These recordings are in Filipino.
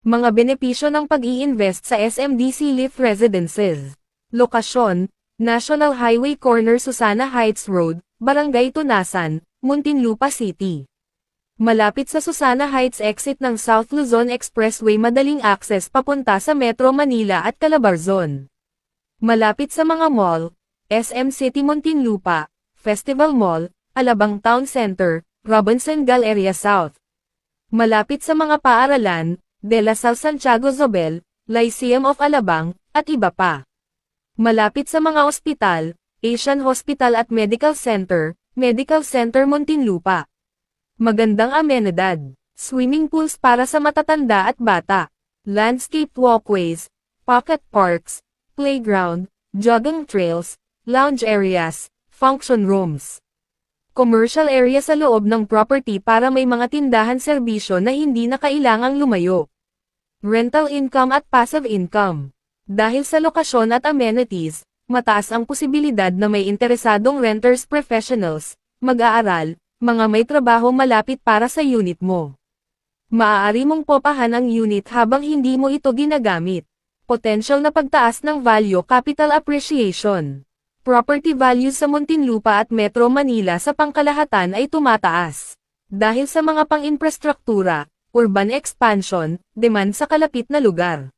Mga benepisyo ng pag-i-invest sa SMDC Leaf Residences. Lokasyon, National Highway Corner Susana Heights Road, Barangay Tunasan, Muntinlupa City. Malapit sa Susana Heights exit ng South Luzon Expressway, madaling access papunta sa Metro Manila at Calabarzon. Malapit sa mga mall, SM City Muntinlupa, Festival Mall, Alabang Town Center, Robinson Galleria South. Malapit sa mga paaralan, De La Salle Santiago Zobel, Lyceum of Alabang, at iba pa. Malapit sa mga ospital, Asian Hospital at Medical Center, Medical Center Muntinlupa. Magandang amenidad, swimming pools para sa matatanda at bata, landscaped walkways, pocket parks, playground, jogging trails, lounge areas, function rooms. Commercial area sa loob ng property para may mga tindahan serbisyo na hindi na kailangang lumayo. Rental income at passive income. Dahil sa lokasyon at amenities, mataas ang posibilidad na may interesadong renters professionals, mag-aaral, mga may trabaho malapit para sa unit mo. Maaari mong popahan ang unit habang hindi mo ito ginagamit. Potential na pagtaas ng value capital appreciation. Property values sa Muntinlupa at Metro Manila sa pangkalahatan ay tumataas. Dahil sa mga pang-infrastruktura, urban expansion, demand sa kalapit na lugar.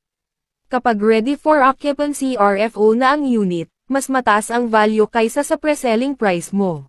Kapag ready for occupancy RFO na ang unit, mas mataas ang value kaysa sa pre-selling price mo.